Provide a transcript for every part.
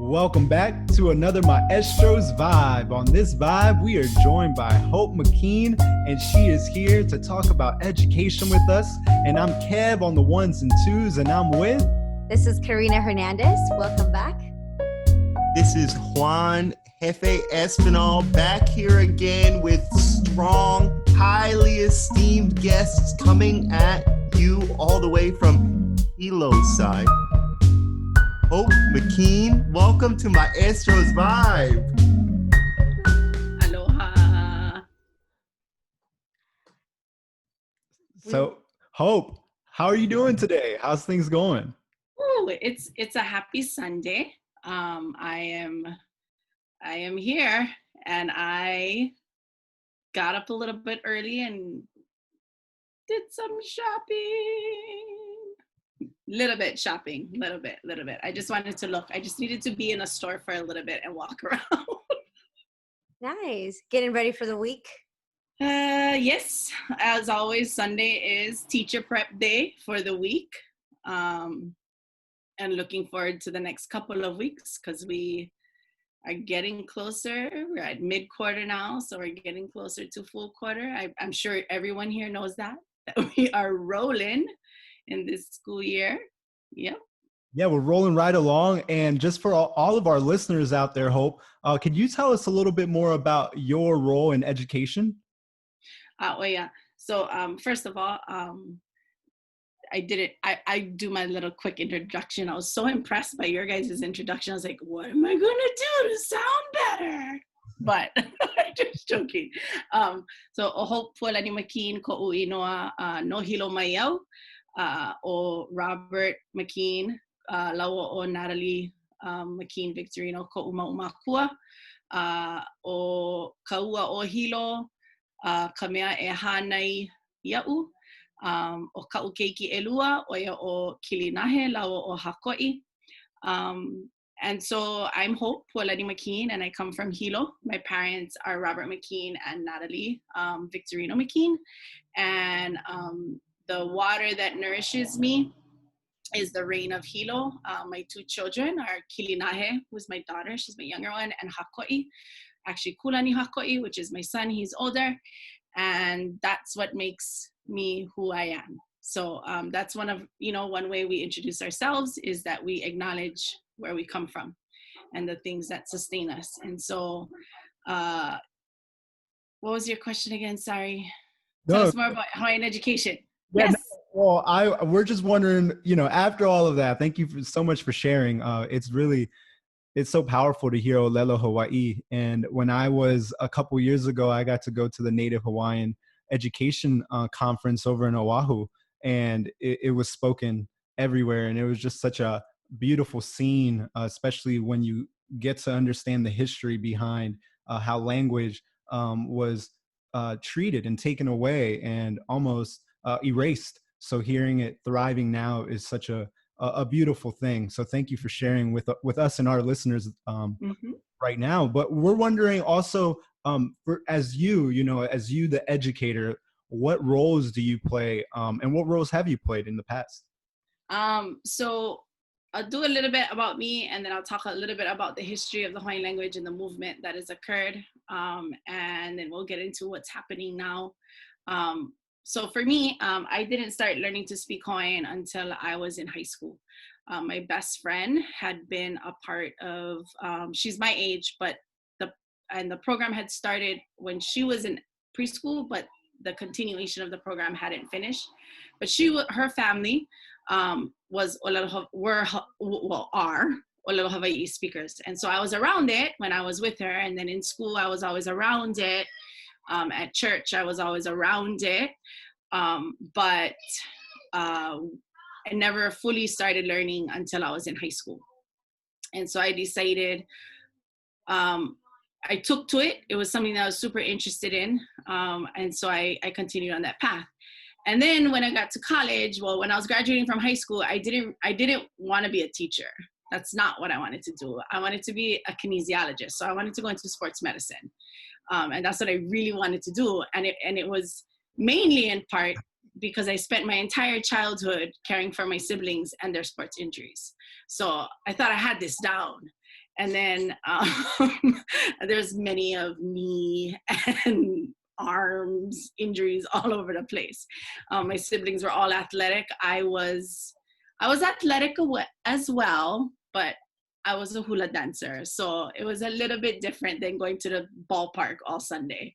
Welcome back to another Maestros Vibe. On this vibe, we are joined by Hope McKeen, and she is here to talk about education with us. And I'm Kev on the ones and twos, and I'm with... This is Karina Hernandez. Welcome back. This is Juan Jefe Espinal back here again with strong, highly esteemed guests coming at you all the way from Hilo's side. Hope McKeen, welcome to Maestros Vibe. Aloha. So, Hope, how are you doing today? How's things going? Oh, it's a happy Sunday. I am here, and I got up a little bit early and did some shopping. Little bit shopping. I just wanted to look. I just needed to be in a store for a little bit and walk around. Nice. Getting ready for the week? Yes. As always, Sunday is teacher prep day for the week. And looking forward to the next couple of weeks because we are getting closer. We're at mid-quarter now, so we're getting closer to full quarter. I'm sure everyone here knows that we are rolling in this school year. Yep. Yeah, we're rolling right along. And just for all of our listeners out there, Hope, could you tell us a little bit more about your role in education? Yeah. So first of all, I do my little quick introduction. I was so impressed by your guys' introduction. I was like, what am I going to do to sound better? But just joking. So Hope Fualani McKeen ko uinoa no hilo mayau. O Robert McKeen, lawa o Natalie McKeen Victorino ko umakua, o kaua o hilo, kamea e hanai iau, o kau keiki elua, oia o kilinahe, lawa o Hakoi. And so I'm Hope Pualani McKeen, and I come from Hilo. My parents are Robert McKeen and Natalie Victorino McKeen. And the water that nourishes me is the rain of Hilo. My two children are Kilinahe, who's my daughter, she's my younger one, and Hakoi, actually Kulani Hakoi, which is my son, he's older. And that's what makes me who I am. So that's one way we introduce ourselves is that we acknowledge where we come from and the things that sustain us. And so, what was your question again? Sorry. Tell us more about Hawaiian education. Yeah, Yes. Well, we're just wondering, after all of that, thank you so much for sharing. It's so powerful to hear Olelo Hawai'i. And when I was a couple years ago, I got to go to the Native Hawaiian Education Conference over in Oahu, and it was spoken everywhere. And it was just such a beautiful scene, especially when you get to understand the history behind how language was treated and taken away and almost erased. So hearing it thriving now is such a beautiful thing. So thank you for sharing with us and our listeners right now. But we're wondering also, as you, the educator, what roles do you play, and what roles have you played in the past? So I'll do a little bit about me, and then I'll talk a little bit about the history of the Hawaiian language and the movement that has occurred, and then we'll get into what's happening now. So for me, I didn't start learning to speak Hawaiian until I was in high school. My best friend had been a part of, she's my age, but the program had started when she was in preschool, but the continuation of the program hadn't finished. But her family are Olelo Hawai'i speakers. And so I was around it when I was with her, and then in school I was always around it. At church, I was always around it, but I never fully started learning until I was in high school. And so I decided, I took to it. It was something that I was super interested in, and so I continued on that path. And then when I got to college, when I was graduating from high school, I didn't want to be a teacher. That's not what I wanted to do. I wanted to be a kinesiologist, so I wanted to go into sports medicine. And that's what I really wanted to do. And it was mainly in part because I spent my entire childhood caring for my siblings and their sports injuries. So I thought I had this down. And then there's many of knee and arms injuries all over the place. My siblings were all athletic. I was athletic as well, but I was a hula dancer. So it was a little bit different than going to the ballpark all Sunday.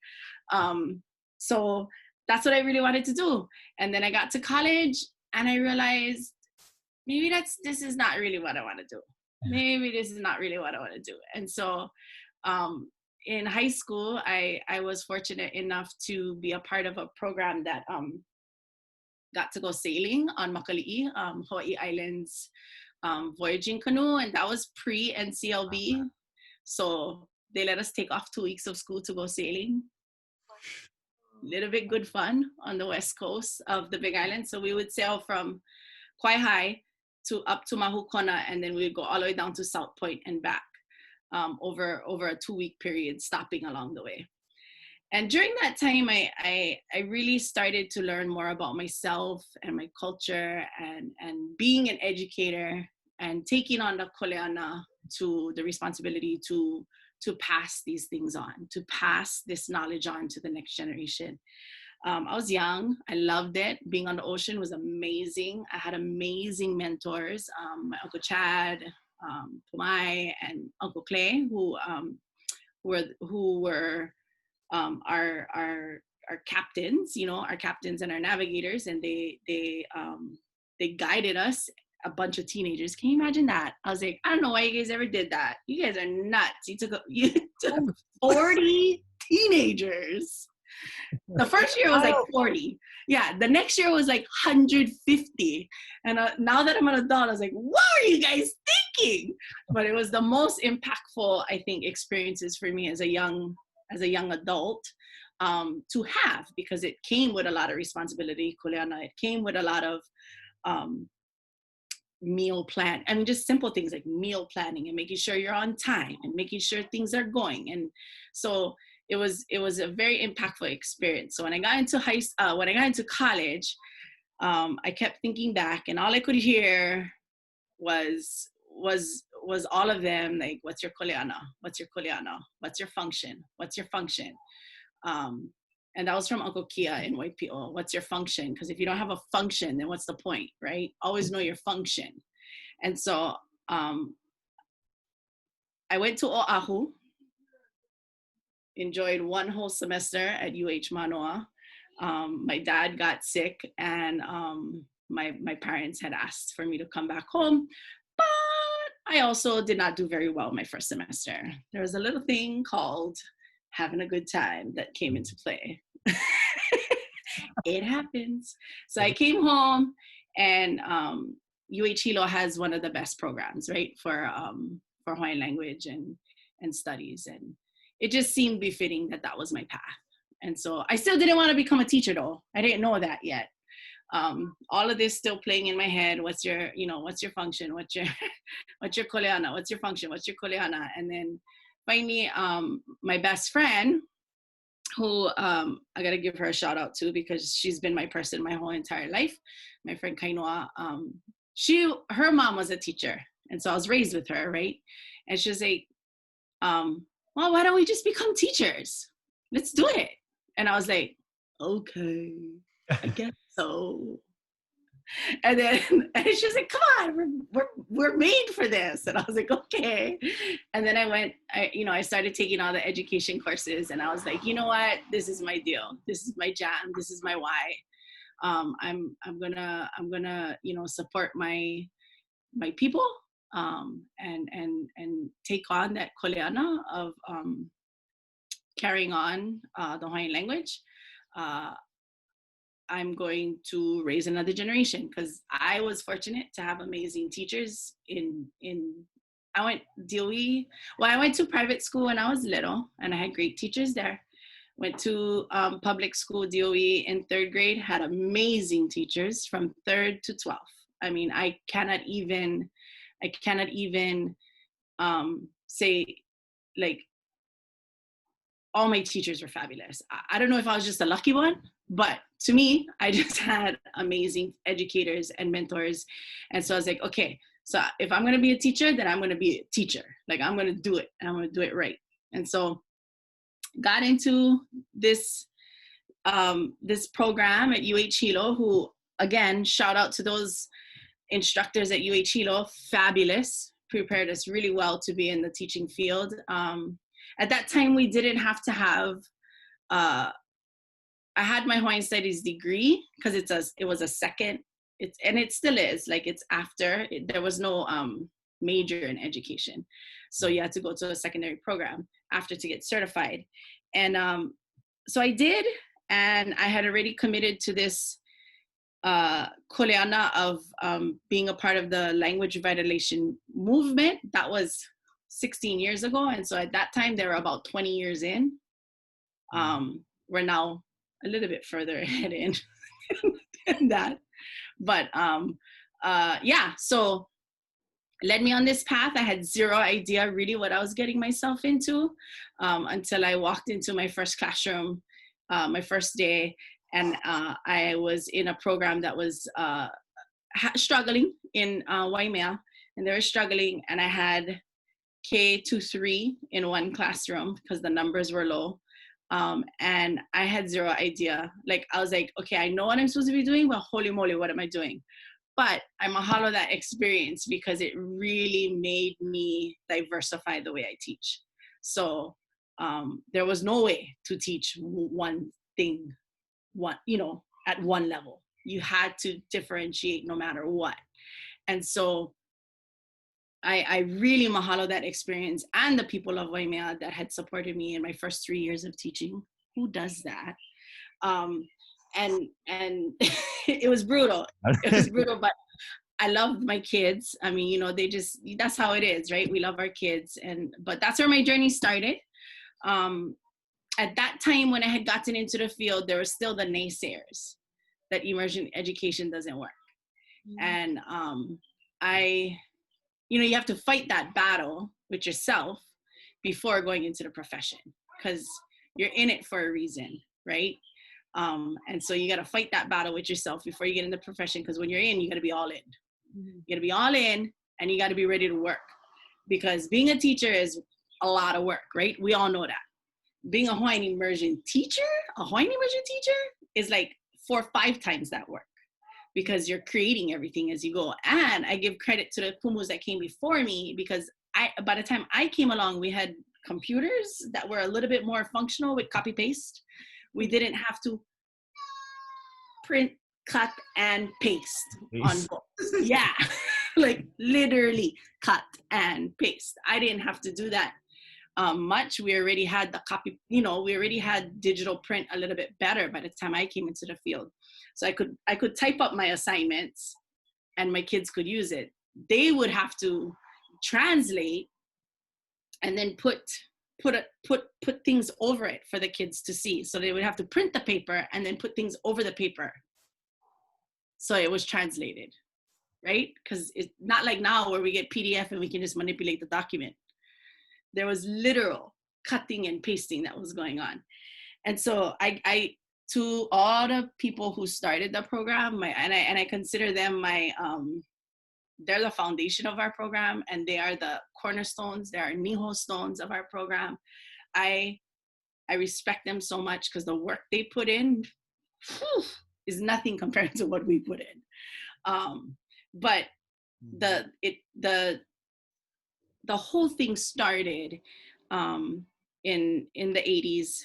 So that's what I really wanted to do. And then I got to college and I realized maybe this is not really what I want to do. Maybe this is not really what I want to do. And so in high school, I was fortunate enough to be a part of a program that got to go sailing on Makali'i, Hawai'i Islands, voyaging canoe, and that was pre-NCLB. So they let us take off 2 weeks of school to go sailing. Little bit good fun on the west coast of the Big Island. So we would sail from Kaiapuni up to Mahukona, and then we would go all the way down to South Point and back over a 2-week period, stopping along the way. And during that time, I really started to learn more about myself and my culture and being an educator and taking on the koleana to the responsibility to pass these things on, to pass this knowledge on to the next generation. I was young. I loved it. Being on the ocean was amazing. I had amazing mentors. My Uncle Chad, Pumai, and Uncle Clay, who were our captains, our captains and our navigators, and they guided us, a bunch of teenagers. Can you imagine that? I was like, I don't know why you guys ever did that. You guys are nuts. You took 40 teenagers. The first year was like 40. Yeah, the next year was like 150. And now that I'm an adult, I was like, what are you guys thinking? But it was the most impactful, I think, experiences for me as a young adult to have, because it came with a lot of responsibility, kuleana. It came with a lot of meal plan. I mean, just simple things like meal planning and making sure you're on time and making sure things are going. And so it was a very impactful experience. So when I got into college, I kept thinking back, and all I could hear was all of them like, what's your kuleana? What's your kuleana? What's your function? What's your function? And that was from Uncle Kia in Waipio. What's your function? Because if you don't have a function, then what's the point, right? Always know your function. And so I went to Oahu, enjoyed one whole semester at UH Manoa. My dad got sick, and my parents had asked for me to come back home. But I also did not do very well my first semester. There was a little thing called having a good time that came into play. It happens. So I came home, and UH Hilo has one of the best programs, right, for Hawaiian language and studies. And it just seemed befitting that was my path. And so I still didn't want to become a teacher, though. I didn't know that yet. All of this still playing in my head. What's your function? What's your kuleana? What's your function? What's your kuleana? And then finally, my best friend, who I gotta give her a shout out to, because she's been my person my whole entire life. My friend Kainoa, her mom was a teacher, and so I was raised with her, right? And she was like, well, why don't we just become teachers? Let's do it. And I was like, okay, I guess so. And then she was like, come on, we're made for this. And I was like, okay. And then I started taking all the education courses, and I was like, you know what, this is my deal. This is my jam. This is my why. I'm gonna support my people, and take on that koleana of carrying on the Hawaiian language. I'm going to raise another generation, because I was fortunate to have amazing teachers I went to private school when I was little, and I had great teachers there. Went to public school, DOE, in 3rd grade, had amazing teachers from 3rd to 12th. I mean, I cannot even say, like, all my teachers were fabulous. I don't know if I was just a lucky one, but to me, I just had amazing educators and mentors. And so I was like, okay, So if I'm going to be a teacher, then I'm going to be a teacher. Like, I'm going to do it, and I'm going to do it right. And so got into this this program at UH Hilo, who, again, shout out to those instructors at UH Hilo, fabulous, prepared us really well to be in the teaching field. At that time, we didn't have to have, I had my Hawaiian Studies degree because it was a second, and it still is, like, it's after, there was no major in education. So you had to go to a secondary program after to get certified. And so I did, and I had already committed to this koleana of being a part of the language revitalization movement. That was 16 years ago. And so at that time, they were about 20 years in. We're now a little bit further ahead in that. But yeah, so led me on this path. I had zero idea really what I was getting myself into until I walked into my first classroom, my first day, and I was in a program that was struggling in Waimea, and they were struggling, and I had K-3 in one classroom because the numbers were low. And I had zero idea. Like, I was like, okay, I know what I'm supposed to be doing, but holy moly, what am I doing? But I mahalo that experience because it really made me diversify the way I teach. So there was no way to teach one thing, at one level. You had to differentiate no matter what. And so I really mahalo that experience and the people of Waimea that had supported me in my first 3 years of teaching. Who does that? And it was brutal. It was brutal, but I loved my kids. I mean, that's how it is, right? We love our kids. But that's where my journey started. At that time, when I had gotten into the field, there were still the naysayers that immersion education doesn't work. And you have to fight that battle with yourself before going into the profession, because you're in it for a reason, right? And so you got to fight that battle with yourself before you get in the profession, because when you're in, you got to be all in. You got to be all in, and you got to be ready to work, because being a teacher is a lot of work, right? We all know that. Being a Hawaiian immersion teacher is like 4 or 5 times that work, because you're creating everything as you go. And I give credit to the kumus that came before me, because by the time I came along, we had computers that were a little bit more functional with copy paste. We didn't have to print, cut, and paste on books. Yeah, like literally cut and paste. I didn't have to do that much. We already had the copy, we already had digital print a little bit better by the time I came into the field. So I could type up my assignments and my kids could use it. They would have to translate and then put things over it for the kids to see. So they would have to print the paper and then put things over the paper, so it was translated, right? Because it's not like now where we get PDF and we can just manipulate the document. There was literal cutting and pasting that was going on. And so I to all the people who started the program, and I consider them they're the foundation of our program, and they are the cornerstones, they are niho stones of our program. I respect them so much, because the work they put in is nothing compared to what we put in. But the whole thing started in the 80s,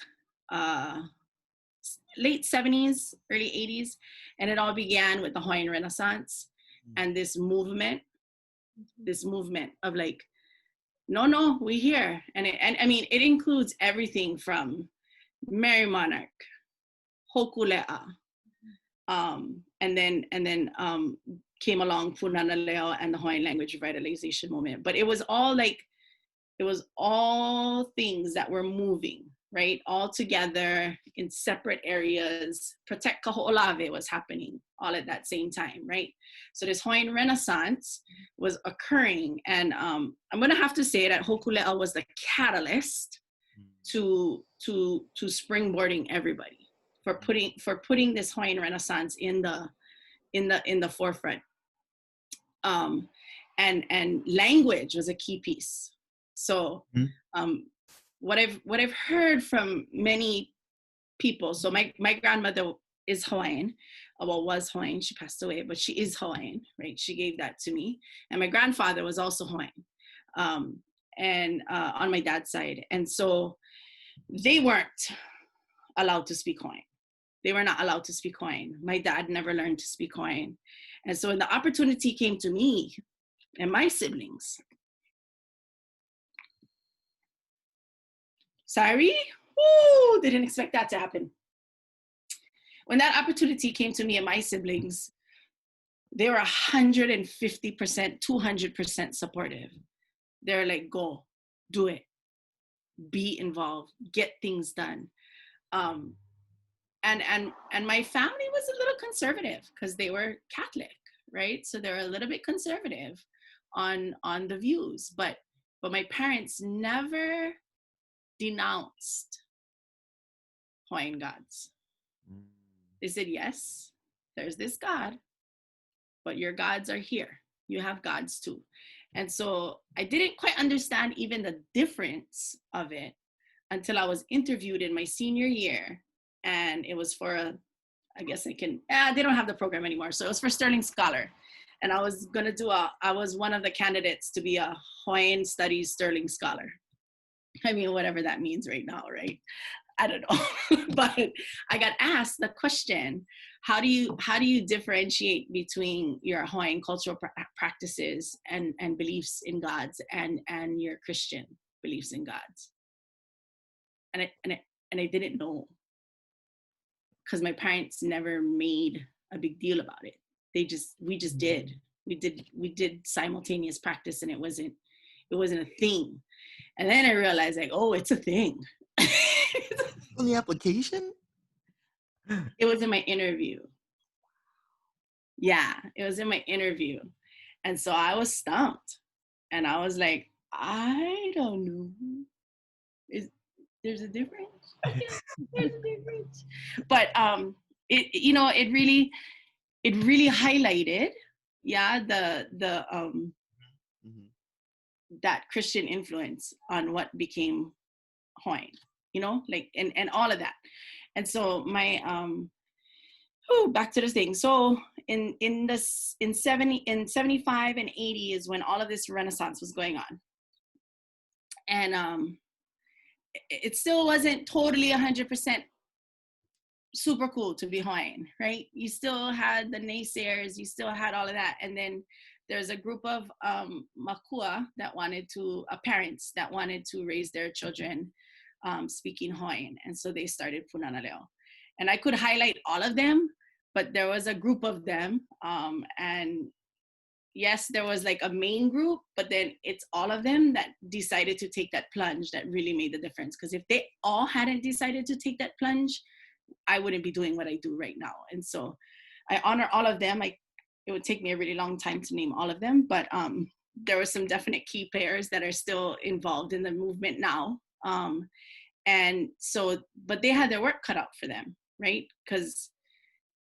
late 70s, early 80s, and it all began with the Hawaiian Renaissance and this movement of like, no, we here. And I mean, it includes everything from Mary Monarch, Hokulea, and then came along Punanaleo and the Hawaiian language revitalization movement. But it was all things that were moving, right? All together in separate areas. Protect Kaho'olave was happening all at that same time, right? So this Hawaiian Renaissance was occurring. And I'm gonna have to say that Hokulea was the catalyst to springboarding everybody, for putting this Hawaiian Renaissance in the forefront. and language was a key piece. So what I've heard from many people, so my grandmother is Hawaiian, well, was Hawaiian, she passed away, but she is Hawaiian, right? She gave that to me. And my grandfather was also Hawaiian, and on my dad's side. And so they weren't allowed to speak Hawaiian. They were not allowed to speak Hawaiian. My dad never learned to speak Hawaiian. And so when the opportunity came to me and my siblings, sorry, woo, didn't expect that to happen. When that opportunity came to me and my siblings, they were 150%, 200% supportive. They're like, go, do it, be involved, get things done. And my family was a little conservative because they were Catholic, right? So they were a little bit conservative on the views, but my parents never denounced Hawaiian gods. They said, yes, there's this God, but your gods are here. You have gods too. And so I didn't quite understand even the difference of it until I was interviewed in my senior year. And it was for they don't have the program anymore. So it was for Sterling Scholar. And I was going to I was one of the candidates to be a Hawaiian Studies Sterling Scholar. I mean, whatever that means right now, right? I don't know. But I got asked the question, how do you differentiate between your Hawaiian cultural practices and beliefs in gods and your Christian beliefs in gods? And I didn't know, because my parents never made a big deal about it. We did simultaneous practice, and it wasn't a thing. And then I realized, like, oh, it's a thing. On the application? It was in my interview. Yeah, it was in my interview. And so I was stumped. And I was like, I don't know. There's a difference? Yes, there's a difference. But it really highlighted, that Christian influence on what became Hawaiian, and all of that. And so my back to the thing. So in 75 and 80 is when all of this Renaissance was going on. And it still wasn't totally 100% super cool to be Hawaiian, right? You still had the naysayers, you still had all of that. And then there's a group of makua parents that wanted to raise their children speaking Hawaiian. And so they started Punana Leo. And I could highlight all of them, but there was a group of them. And yes, there was like a main group, but then it's all of them that decided to take that plunge that really made the difference. Because if they all hadn't decided to take that plunge, I wouldn't be doing what I do right now. And so I honor all of them. It would take me a really long time to name all of them, but there were some definite key players that are still involved in the movement now. And so, but they had their work cut out for them, right? Because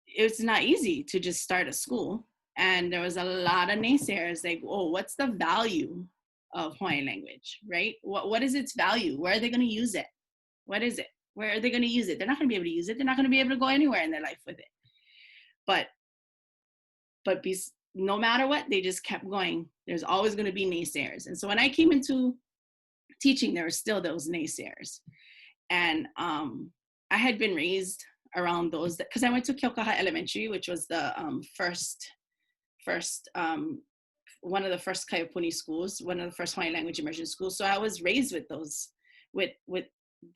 it's not easy to just start a school. And there was a lot of naysayers like, oh, what's the value of Hawaiian language, right? What is its value? Where are they going to use it? What is it? Where are they going to use it? They're not going to be able to use it. They're not going to be able to go anywhere in their life with it. But no matter what, they just kept going. There's always going to be naysayers. And so when I came into teaching, there were still those naysayers. And I had been raised around those, because I went to Keaukaha Elementary, which was the first one of the first Kaiapuni schools, one of the first Hawaiian language immersion schools. So I was raised with those, with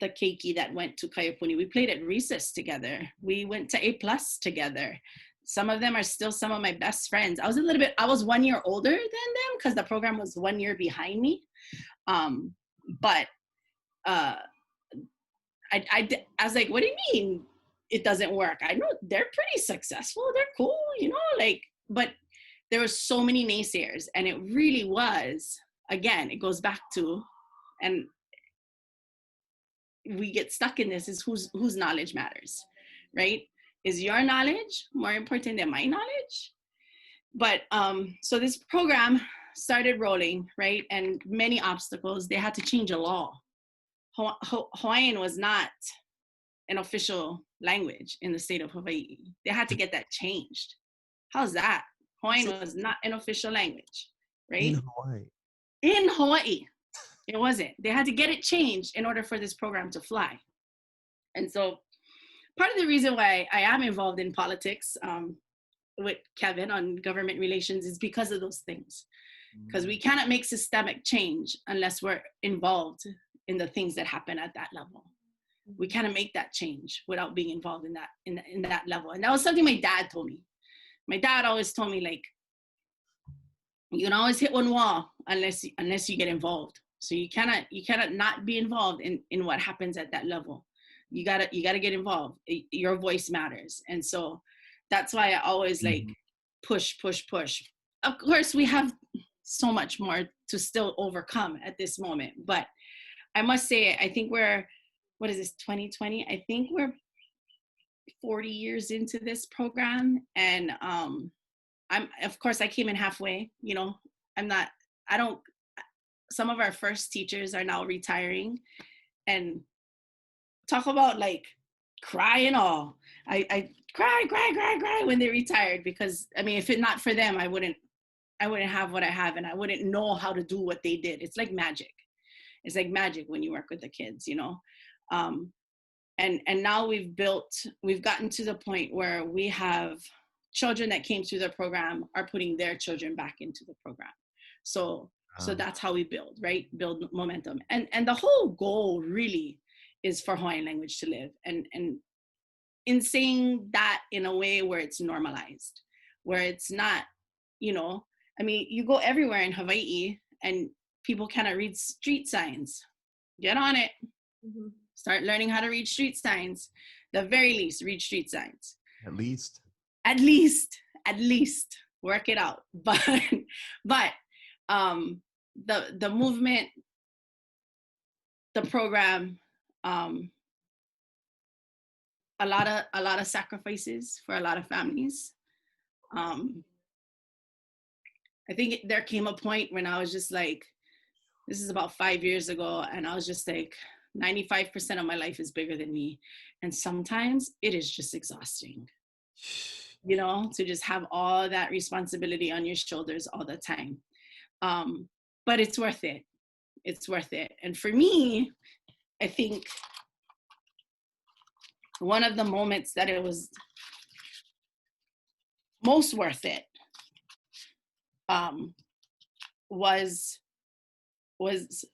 the keiki that went to Kaiapuni. We played at recess together. We went to A+ together. Some of them are still some of my best friends. I was 1 year older than them because the program was 1 year behind me. But I was like, what do you mean it doesn't work? I know they're pretty successful. They're cool, but there were so many naysayers, and it really was, again, it goes back to, and we get stuck in this, is whose knowledge matters, right? Is your knowledge more important than my knowledge? But so this program started rolling, right, and many obstacles, they had to change a law. Hawaiian was not an official language in the state of Hawaii. They had to get that changed. How's that? Hawaiian was not an official language, right? In Hawaii. In Hawaii, it wasn't. They had to get it changed in order for this program to fly. And so part of the reason why I am involved in politics with Kevin on government relations is because of those things. Because we cannot make systemic change unless we're involved in the things that happen at that level. We cannot make that change without being involved in that level. And that was something my dad told me. My dad always told me, like, you can always hit one wall unless you get involved. So you cannot not be involved in what happens at that level. You gotta get involved. Your voice matters. And so that's why I always like push. Of course, we have so much more to still overcome at this moment. But I must say, I think we're, what is this, 2020? I think we're 40 years into this program. And of course, I came in halfway, you know, some of our first teachers are now retiring, and talk about like cry and all. I cry when they retired, because I mean, if it not for them, I wouldn't have what I have, and I wouldn't know how to do what they did. It's like magic. It's like magic when you work with the kids, you know. And now we've gotten to the point where we have children that came through the program are putting their children back into the program. So that's how we build, right? Build momentum. And the whole goal really is for Hawaiian language to live. And in saying that in a way where it's normalized, where it's not, you know, I mean, you go everywhere in Hawaii and people cannot read street signs. Get on it. Mm-hmm. Start learning how to read street signs. The very least, read street signs. At least work it out. But the movement, the program, a lot of sacrifices for a lot of families. I think there came a point when I was just like, this is about 5 years ago, and I was just like, 95% of my life is bigger than me. And sometimes it is just exhausting, you know, to just have all that responsibility on your shoulders all the time. But it's worth it. It's worth it. And for me, I think one of the moments that it was most worth it was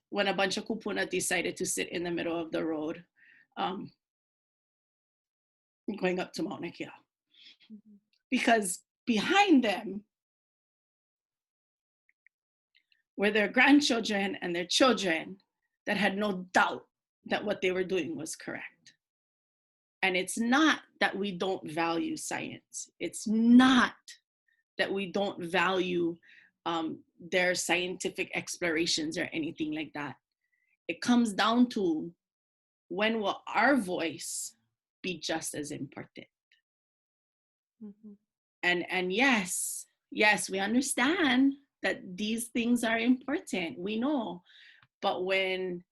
when a bunch of kupuna decided to sit in the middle of the road going up to Mauna Kea. Mm-hmm. Because behind them were their grandchildren and their children that had no doubt that what they were doing was correct. And it's not that we don't value science. It's not that we don't value their scientific explorations or anything like that. It comes down to, when will our voice be just as important? Mm-hmm. And yes, we understand that these things are important. We know, but when,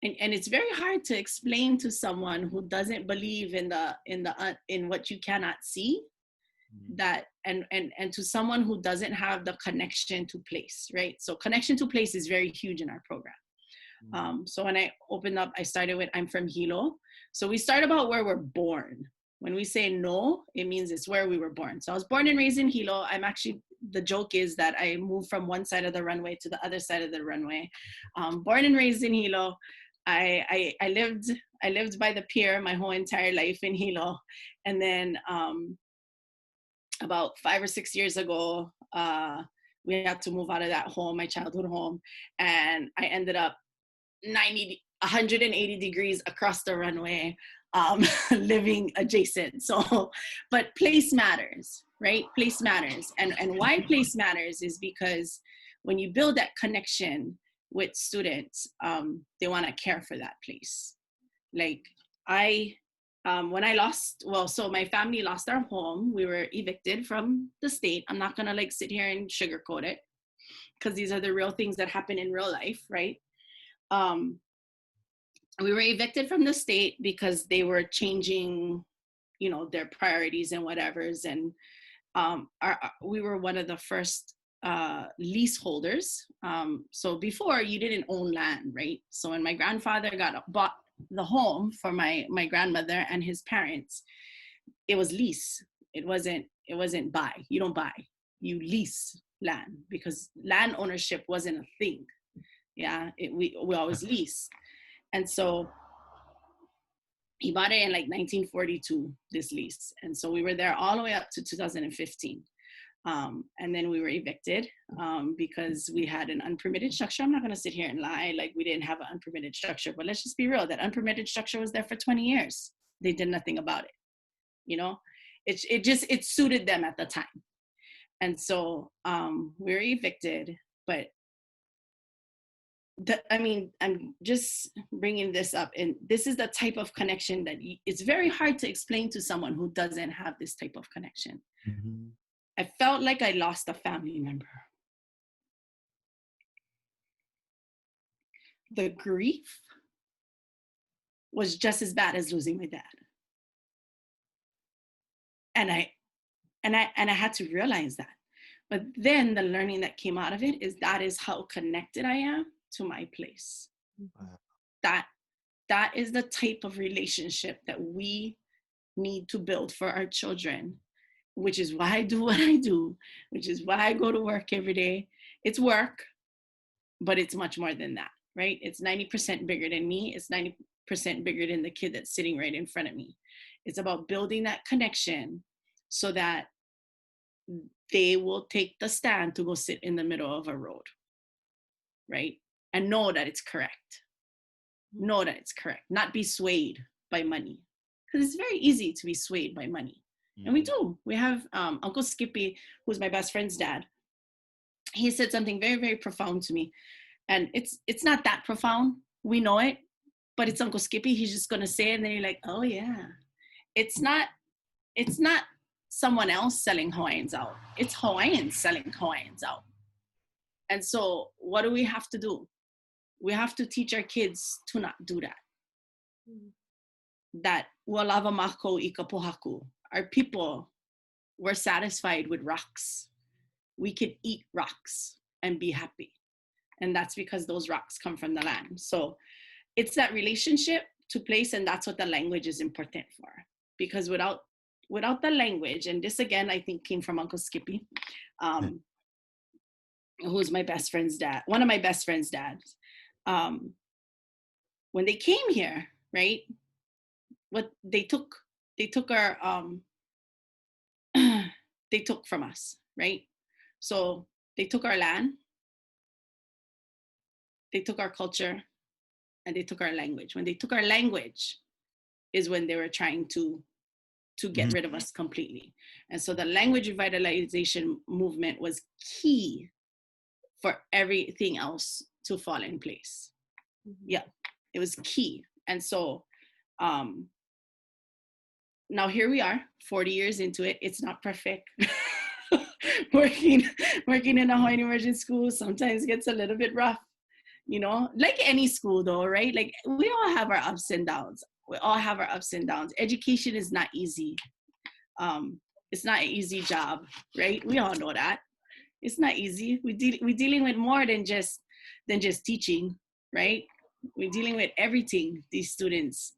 and it's very hard to explain to someone who doesn't believe in what you cannot see, that and to someone who doesn't have the connection to place, right? So connection to place is very huge in our program. So when I opened up, I started with, I'm from Hilo. So we start about where we're born. When we say no, it means it's where we were born. So I was born and raised in Hilo. I'm actually, the joke is that I moved from one side of the runway to the other side of the runway. Born and raised in Hilo. I lived by the pier my whole entire life in Hilo. And then about 5 or 6 years ago, we had to move out of that home, my childhood home. And I ended up 180 degrees across the runway, living adjacent. So, but place matters, right? Place matters. And why place matters is because when you build that connection with students, they want to care for that place. Like when I lost, so my family lost our home. We were evicted from the state. I'm not gonna like sit here and sugarcoat it. because these are the real things that happen in real life, right? We were evicted from the state because they were changing, you know, their priorities and whatever's. And we were one of the first leaseholders. So before, you didn't own land, right? So when my grandfather bought the home for my grandmother and his parents, it was lease. It wasn't buy. You don't buy. You lease land, because land ownership wasn't a thing. Yeah, we always lease. And so he bought it in like 1942, this lease. And so we were there all the way up to 2015. And then we were evicted because we had an unpermitted structure. I'm not going to sit here and lie like we didn't have an unpermitted structure, but let's just be real. That unpermitted structure was there for 20 years. They did nothing about it. You know, it suited them at the time. And so we were evicted, but I'm just bringing this up, and this is the type of connection that it's very hard to explain to someone who doesn't have this type of connection. Mm-hmm. I felt like I lost a family member. The grief was just as bad as losing my dad. And I had to realize that. But then the learning that came out of it is that is how connected I am to my place. Wow. That is the type of relationship that we need to build for our children, which is why I do what I do, which is why I go to work every day. It's work, but it's much more than that, right? It's 90% bigger than me. It's 90% bigger than the kid that's sitting right in front of me. It's about building that connection so that they will take the stand to go sit in the middle of a road, right? And know that it's correct. Know that it's correct. Not be swayed by money. Because it's very easy to be swayed by money. And we do. We have Uncle Skippy, who's my best friend's dad. He said something very, very profound to me. And it's not that profound. We know it. But it's Uncle Skippy. He's just going to say it. And then you're like, oh, yeah. It's not someone else selling Hawaiians out. It's Hawaiians selling Hawaiians out. And so what do we have to do? We have to teach our kids to not do that. That walava mako I ka pohaku. Our people were satisfied with rocks. We could eat rocks and be happy. And that's because those rocks come from the land. So it's that relationship to place, and that's what the language is important for. Because without the language, and this again, I think came from Uncle Skippy, who's my best friend's dad, one of my best friend's dads. When they came here, right, what they took our, they took from us, right? So they took our land, they took our culture, and they took our language. When they took our language is when they were trying to get rid of us completely. And so the language revitalization movement was key for everything else to fall in place. Yeah, it was key. And so now here we are, 40 years into it. It's not perfect. working in a Hawaiian immersion school sometimes gets a little bit rough, you know, like any school though, right? Like we all have our ups and downs. We all have our ups and downs. Education is not easy. It's not an easy job, right? We all know that. It's not easy. We're dealing with more than just teaching, right? We're dealing with everything these students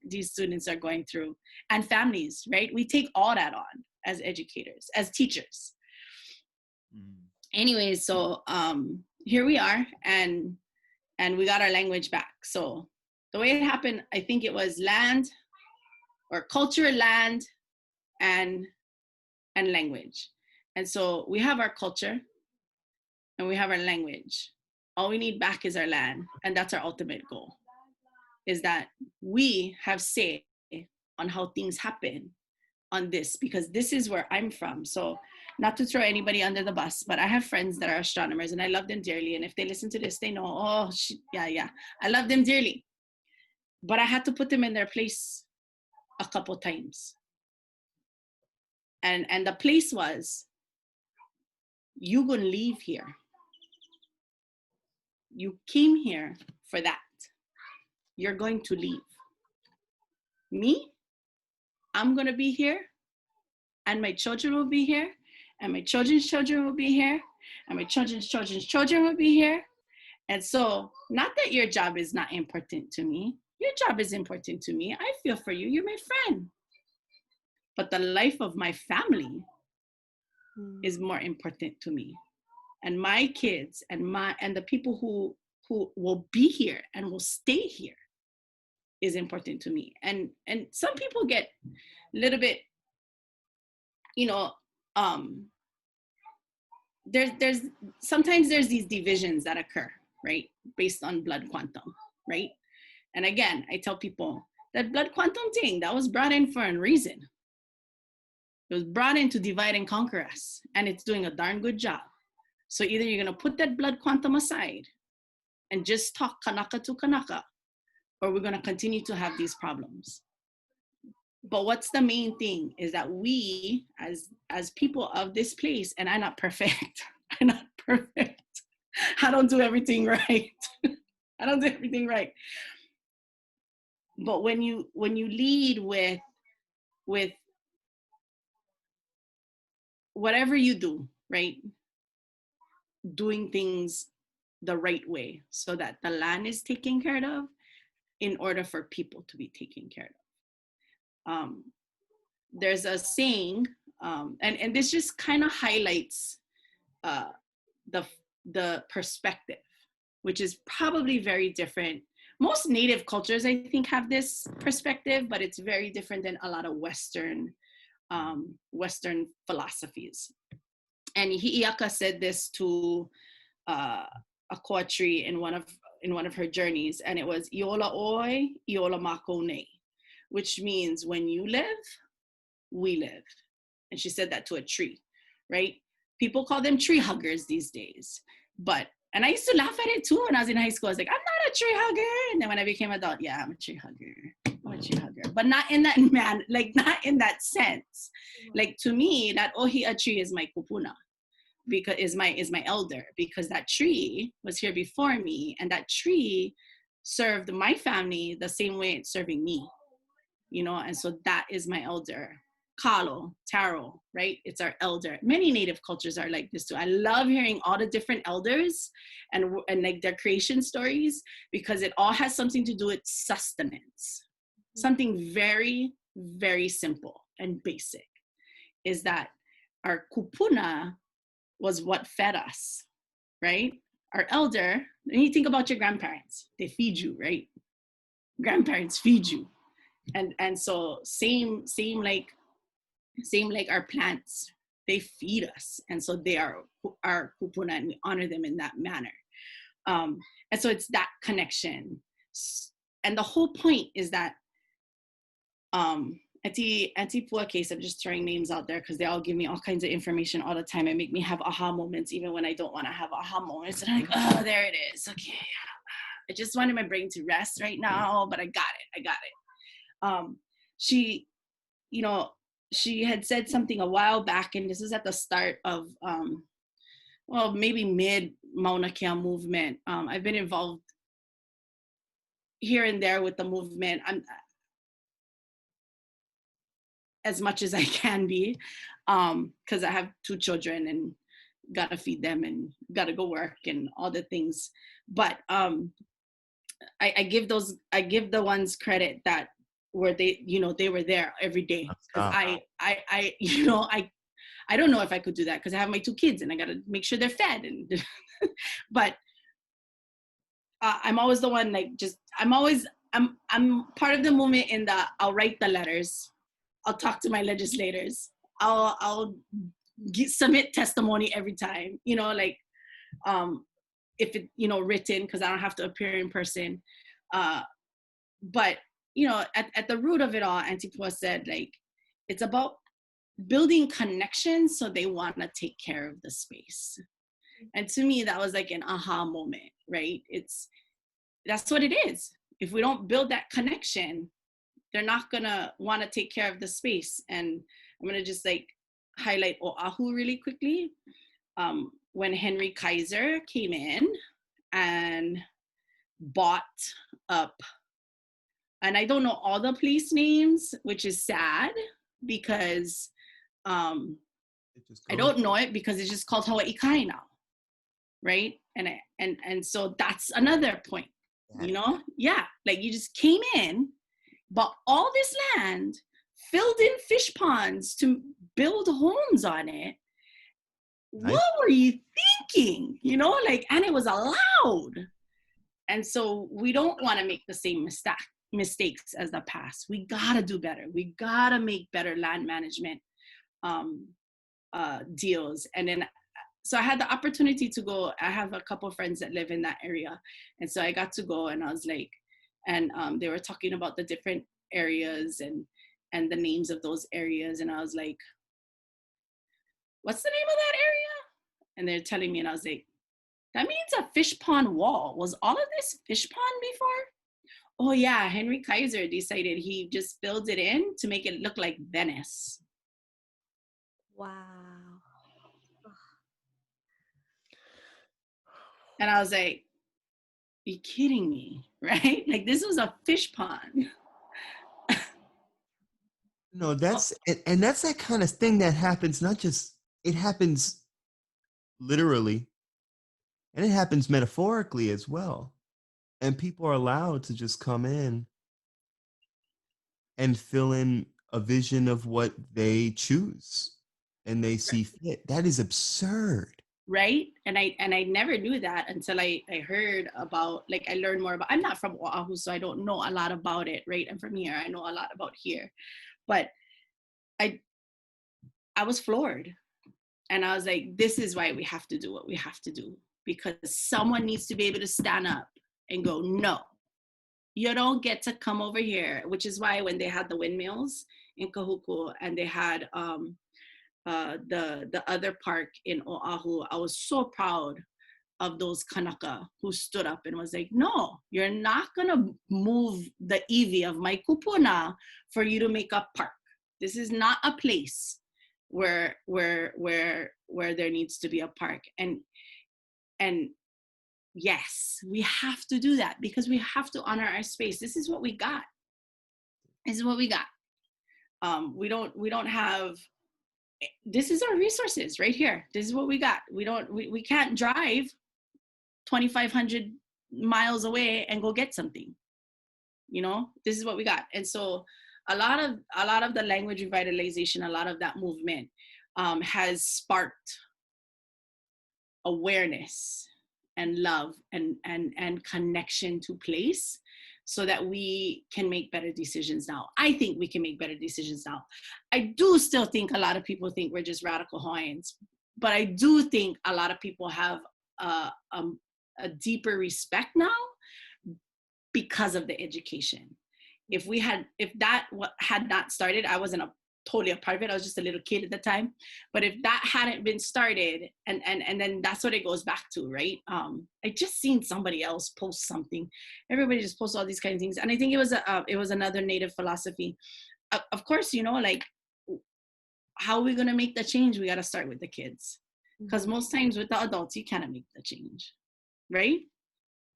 are going through, and families, right? We take all that on as educators, as teachers. Anyway, so here we are, and we got our language back. So the way it happened, I think it was land or culture, land, and language. And so we have our culture and we have our language. All we need back is our land. And that's our ultimate goal, is that we have say on how things happen on this, because this is where I'm from. So not to throw anybody under the bus, but I have friends that are astronomers and I love them dearly. And if they listen to this, they know, oh, yeah, I love them dearly. But I had to put them in their place a couple times. And the place was, you gonna leave here. You came here for that. You're going to leave. Me, I'm going to be here, and my children will be here, and my children's children will be here, and my children's children's children will be here. And so, not that your job is not important to me. Your job is important to me. I feel for you. You're my friend. But the life of my family is more important to me. And my kids and the people who will be here and will stay here is important to me. And some people get a little bit, there's sometimes there's these divisions that occur, right, based on blood quantum, right? And again, I tell people that blood quantum thing, that was brought in for a reason. It was brought in to divide and conquer us, and it's doing a darn good job. So either you're going to put that blood quantum aside and just talk Kanaka to Kanaka, or we're going to continue to have these problems. But what's the main thing is that we, as people of this place, and I'm not perfect. I'm not perfect. I don't do everything right. I don't do everything right. But when you lead with whatever you do, right, doing things the right way so that the land is taken care of in order for people to be taken care of. There's a saying, and this just kind of highlights the perspective, which is probably very different. Most Native cultures, I think, have this perspective, but it's very different than a lot of Western philosophies. And Hi'iaka said this to a coatri in one of her journeys, and it was Iola oi, Iola mako nei, which means when you live, we live. And she said that to a tree, right? People call them tree huggers these days, and I used to laugh at it too when I was in high school. I was like, I'm not a tree hugger. And then when I became adult, yeah, I'm a tree hugger. But not in that not in that sense. Like, to me, that ohia tree is my kupuna, because is my elder, because that tree was here before me, and that tree served my family the same way it's serving me, and so that is my elder. Kalo, Taro, right? It's our elder. Many Native cultures are like this too. I love hearing all the different elders and like their creation stories, because it all has something to do with sustenance. Something very, very simple and basic is that our kupuna was what fed us, right? Our elder, when you think about your grandparents, they feed you, right? Grandparents feed you. And so same like our plants, they feed us. And so they are our kupuna, and we honor them in that manner. And so it's that connection. And the whole point is that Auntie Pua case, I'm just throwing names out there because they all give me all kinds of information all the time and make me have aha moments even when I don't want to have aha moments. And I'm like, oh, there it is. Okay. I just wanted my brain to rest right now, but I got it. She had said something a while back, and this is at the start of, maybe mid Mauna Kea movement. I've been involved here and there with the movement. I'm as much as I can be, because I have 2 children and gotta feed them and gotta go work and all the things. But I give the ones credit that were they were there every day. I don't know if I could do that because I have my 2 kids and I gotta make sure they're fed and but I'm always the one I'm part of the movement in that I'll write the letters, I'll talk to my legislators, I'll submit testimony every time, if it written, because I don't have to appear in person, but at the root of it all, Auntie Pua said, like, it's about building connections so they want to take care of the space. And to me, that was like an aha moment, right? That's what it is. If we don't build that connection, they're not gonna want to take care of the space. And I'm gonna just like highlight Oahu really quickly. When Henry Kaiser came in and bought up, and I don't know all the place names, which is sad because I don't know it because it's just called Hawai'i now, right? And so that's another point, you know? Yeah, like you just came in, bought all this land, filled in fish ponds to build homes on it. Nice. What were you thinking? You know, like, and it was allowed. And so we don't want to make the same mistakes as the past. We gotta do better. We gotta make better land management deals. And then, so I had the opportunity to go. I have a couple of friends that live in that area, and so I got to go. And I was like, and they were talking about the different areas and the names of those areas, and I was like, what's the name of that area? And they're telling me, and I was like, that means a fish pond wall. Was all of this fish pond before? Oh yeah, Henry Kaiser decided he just filled it in to make it look like Venice. Wow. And I was like, are you kidding me? Right? Like this was a fish pond. No, that's and that's that kind of thing that happens. Not just it happens literally, and it happens metaphorically as well. And people are allowed to just come in and fill in a vision of what they choose and they see fit. That is absurd. Right? And I never knew that until I heard about, like, I learned more about, I'm not from Oahu, so I don't know a lot about it, right? I'm from here. I know a lot about here. But I was floored. And I was like, this is why we have to do what we have to do, because someone needs to be able to stand up and go, no, you don't get to come over here. Which is why when they had the windmills in Kahuku and they had the other park in Oahu, I was so proud of those Kanaka who stood up and was like, no, you're not gonna move the iwi of my kupuna for you to make a park. This is not a place where there needs to be a park. And yes, we have to do that because we have to honor our space. This is what we got. This is what we got. We don't have, this is our resources right here. This is what we got. We can't drive 2,500 miles away and go get something. You know, this is what we got. And so a lot of the language revitalization, a lot of that movement has sparked awareness and love and connection to place, so that we can make better decisions now. I think we can make better decisions now. I do still think a lot of people think we're just radical Hawaiians, but I do think a lot of people have a deeper respect now because of the education. If that had not started, I wasn't totally a part of it. I was just a little kid at the time. But if that hadn't been started, and then that's what it goes back to, right? I just seen somebody else post something. Everybody just posts all these kind of things, and I think it was another Native philosophy. Of course, you know, like, how are we gonna make the change? We gotta start with the kids, because most times with the adults, you cannot make the change, right?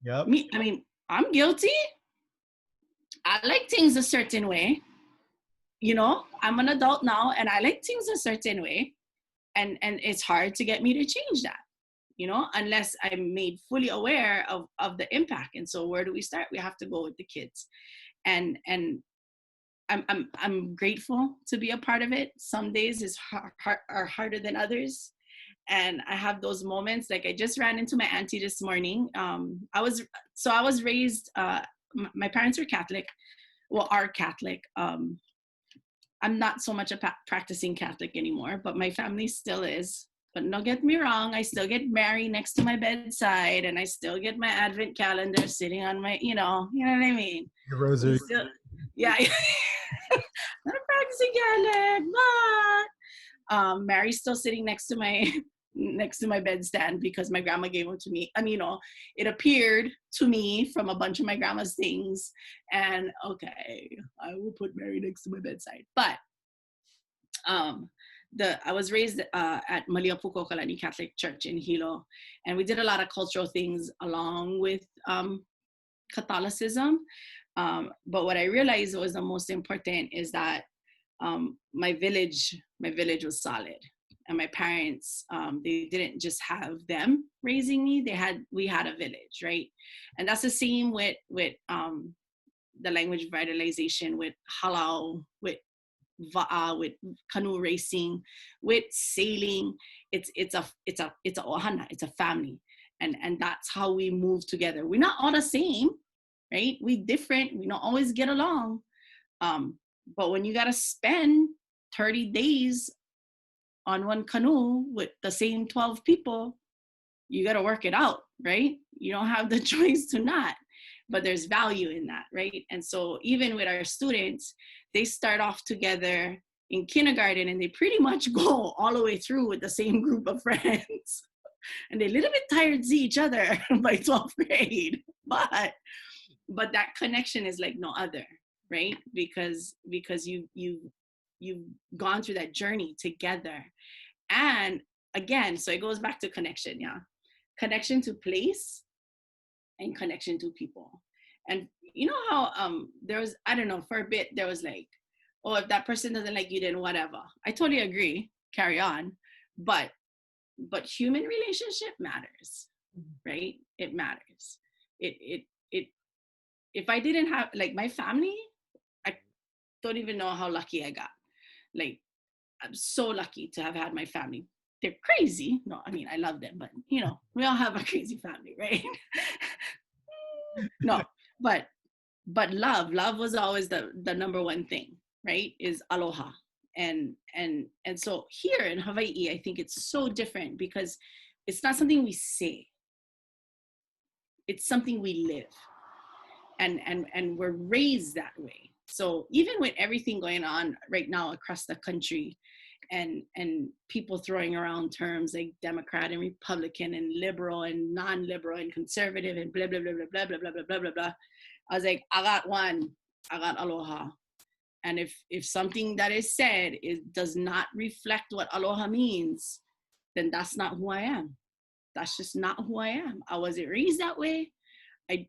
Yep. I mean, I'm guilty. I like things a certain way. You know, I'm an adult now and I like things a certain way. And it's hard to get me to change that, you know, unless I'm made fully aware of the impact. And so where do we start? We have to go with the kids. And I'm grateful to be a part of it. Some days are harder than others. And I have those moments. Like, I just ran into my auntie this morning. I was raised, my parents were Catholic, are Catholic. I'm not so much a practicing Catholic anymore, but my family still is. But don't get me wrong, I still get Mary next to my bedside, and I still get my Advent calendar sitting on my, you know what I mean? Your rosary. Yeah. Not a practicing Catholic, but Mary's still sitting next to my bedstand because my grandma gave them to me. I mean, you know, it appeared to me from a bunch of my grandma's things, and okay, I will put Mary next to my bedside. But I was raised at Maliapuko Kalani Catholic Church in Hilo, and we did a lot of cultural things along with Catholicism. But what I realized was the most important is that my village was solid, and my parents, they didn't just have them raising me; we had a village, right? And that's the same with the language revitalization, with halau, with va'a, with canoe racing, with sailing. It's a ohana, it's a family, and that's how we move together. We're not all the same, right? We different. We don't always get along, but when you gotta spend 30 days on one canoe with the same 12 people, you gotta work it out, right? You don't have the choice to not. But there's value in that, right? And so even with our students, they start off together in kindergarten and they pretty much go all the way through with the same group of friends. And they're a little bit tired to see each other by 12th grade. But that connection is like no other, right? Because you've gone through that journey together. And again, so it goes back to connection, yeah. Connection to place and connection to people. And you know how there was, I don't know, for a bit there was like, oh, if that person doesn't like you, then whatever. I totally agree, carry on. But human relationship matters, right? It matters. It if I didn't have like my family, I don't even know how lucky I got. Like, I'm so lucky to have had my family. They're crazy. No, I mean, I love them, but you know, we all have a crazy family, right? No, but love was always the number one thing, right? Is aloha. And so here in Hawaii, I think it's so different because it's not something we say. It's something we live. And we're raised that way. So even with everything going on right now across the country, and people throwing around terms like Democrat and Republican and liberal and non-liberal and conservative and blah blah blah blah blah blah blah blah blah blah, I was like, I got aloha. And if something that is said does not reflect what aloha means, then that's not who I am. That's just not who I am. I wasn't raised that way. I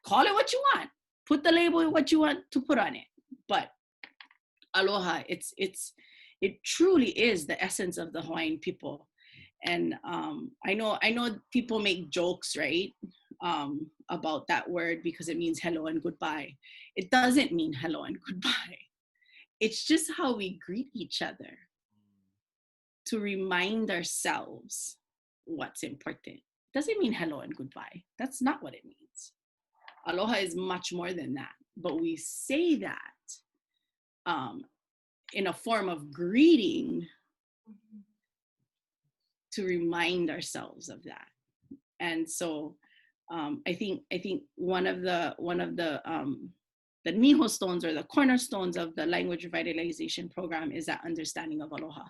call it what you want. Put the label what you want to put on it. But aloha, it truly is the essence of the Hawaiian people. And I know people make jokes, right, about that word because it means hello and goodbye. It doesn't mean hello and goodbye. It's just how we greet each other to remind ourselves what's important. It doesn't mean hello and goodbye. That's not what it means. Aloha is much more than that. But we say that in a form of greeting to remind ourselves of that. And so I think one of the niho stones or the cornerstones of the language revitalization program is that understanding of aloha.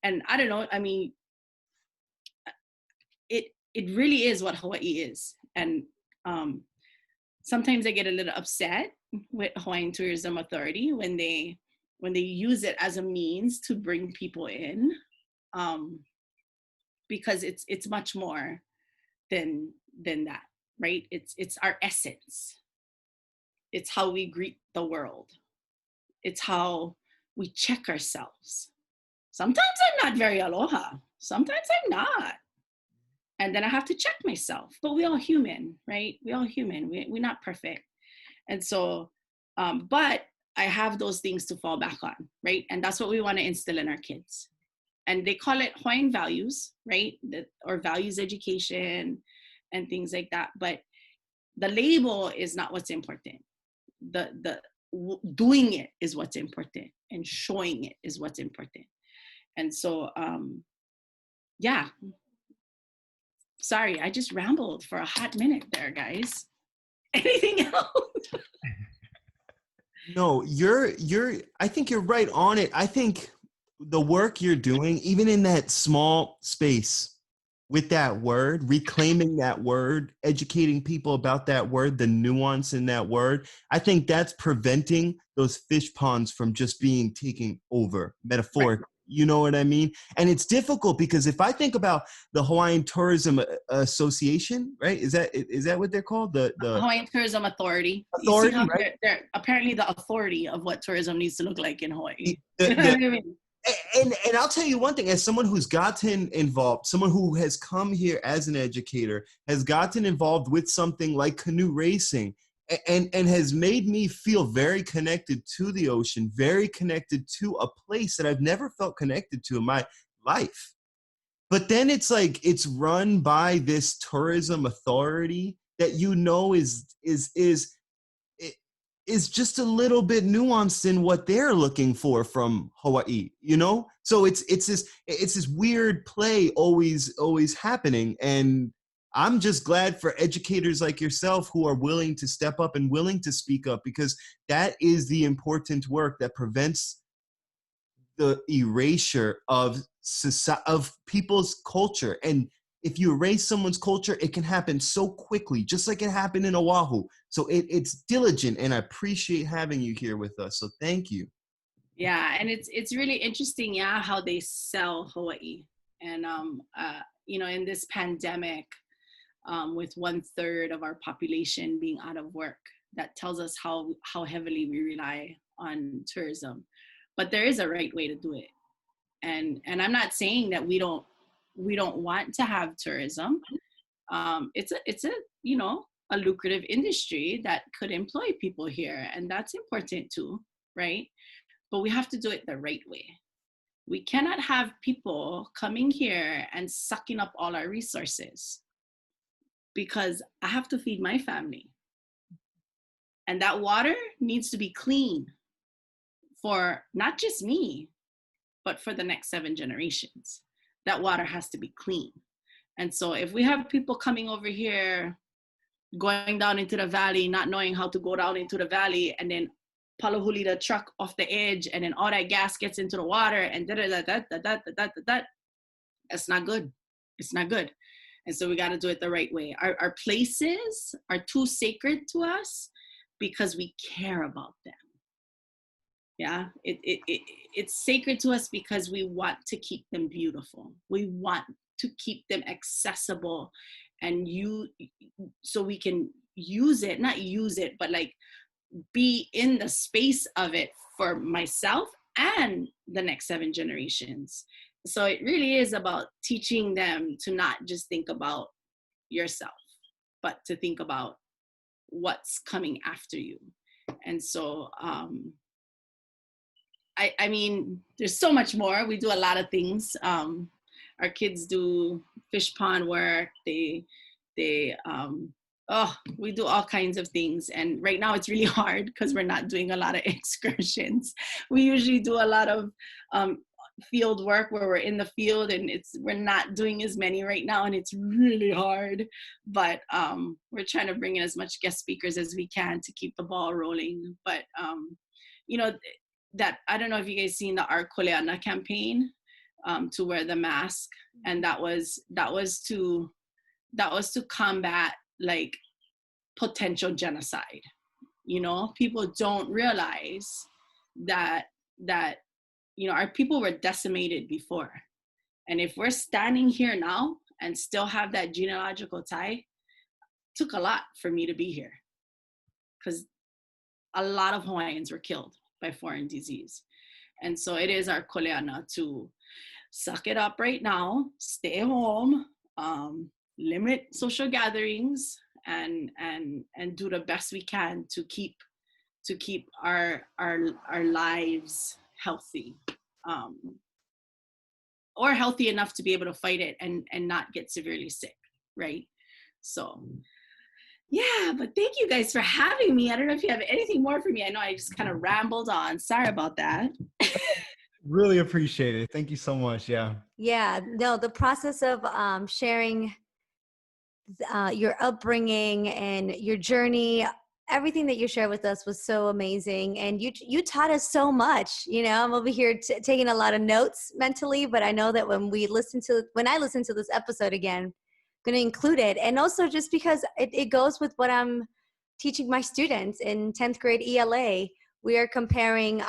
And I don't know, I mean, it really is what Hawaii is. And sometimes I get a little upset with Hawaiian Tourism Authority when they use it as a means to bring people in, because it's much more than that, right? It's our essence. It's how we greet the world. It's how we check ourselves. Sometimes I'm not very aloha. Sometimes I'm not. And then I have to check myself. But we're all human, right? We're all human. We're not perfect. And so, but I have those things to fall back on, right? And that's what we want to instill in our kids. And they call it Hawaiian values, right? Or values education and things like that. But the label is not what's important. The doing it is what's important, and showing it is what's important. And so, yeah. Sorry, I just rambled for a hot minute there, guys. Anything else? No, I think you're right on it. I think the work you're doing, even in that small space with that word, reclaiming that word, educating people about that word, the nuance in that word, I think that's preventing those fish ponds from just being taken over, metaphorically. You know what I mean? And it's difficult because if I think about the Hawaiian Tourism Association, right? Is that what they're called? The Hawaiian Tourism Authority. You see authority, how right? they're apparently the authority of what tourism needs to look like in Hawaii. The, You know the, what I mean? and I'll tell you one thing, as someone who's gotten involved, someone who has come here as an educator, has gotten involved with something like canoe racing, and has made me feel very connected to the ocean, very connected to a place that I've never felt connected to in my life. But then it's like it's run by this tourism authority that is just a little bit nuanced in what they're looking for from Hawaii, you know? So it's this weird play always happening. And I'm just glad for educators like yourself who are willing to step up and willing to speak up, because that is the important work that prevents the erasure of people's culture. And if you erase someone's culture, it can happen so quickly, just like it happened in Oahu. So it's diligent, and I appreciate having you here with us. So thank you. Yeah, and it's really interesting, yeah, how they sell Hawaii. And in this pandemic, with 1/3 of our population being out of work, that tells us how heavily we rely on tourism. But there is a right way to do it. And I'm not saying that we don't want to have tourism. It's a lucrative industry that could employ people here, and that's important too, right? But we have to do it the right way. We cannot have people coming here and sucking up all our resources, because I have to feed my family. And that water needs to be clean for not just me, but for the next 7 generations. That water has to be clean. And so if we have people coming over here, going down into the valley, not knowing how to go down into the valley, and then palahuli the truck off the edge, and then all that gas gets into the water, and that's not good. It's not good. And so we got to do it the right way. Our places are too sacred to us because we care about them. Yeah, it's sacred to us because we want to keep them beautiful. We want to keep them accessible, and so we can use it, not use it, but like be in the space of it for myself and the next 7 generations. So it really is about teaching them to not just think about yourself, but to think about what's coming after you. And so, I mean, there's so much more. We do a lot of things. Our kids do fish pond work. We do all kinds of things. And right now it's really hard because we're not doing a lot of excursions. We usually do a lot of field work where we're in the field, and we're not doing as many right now, and it's really hard. But we're trying to bring in as much guest speakers as we can to keep the ball rolling. But that, I don't know if you guys seen the Our Koleana campaign, to wear the mask, and that was to combat like potential genocide. People don't realize that our people were decimated before, and if we're standing here now and still have that genealogical tie, it took a lot for me to be here, because a lot of Hawaiians were killed by foreign disease. And so it is our koleana to suck it up right now, stay home, limit social gatherings, and do the best we can to keep our lives healthy, or healthy enough to be able to fight it and not get severely sick, right? So yeah, but thank you guys for having me. I don't know if you have anything more for me. I know I just kind of rambled on. Sorry about that. Really appreciate it. Thank you so much. Yeah. Yeah, no, the process of sharing your upbringing and your journey, everything that you shared with us was so amazing. And you taught us so much. I'm over here taking a lot of notes mentally, but I know that when I listen to this episode again, going to include it. And also just because it goes with what I'm teaching my students in 10th grade ELA. We are comparing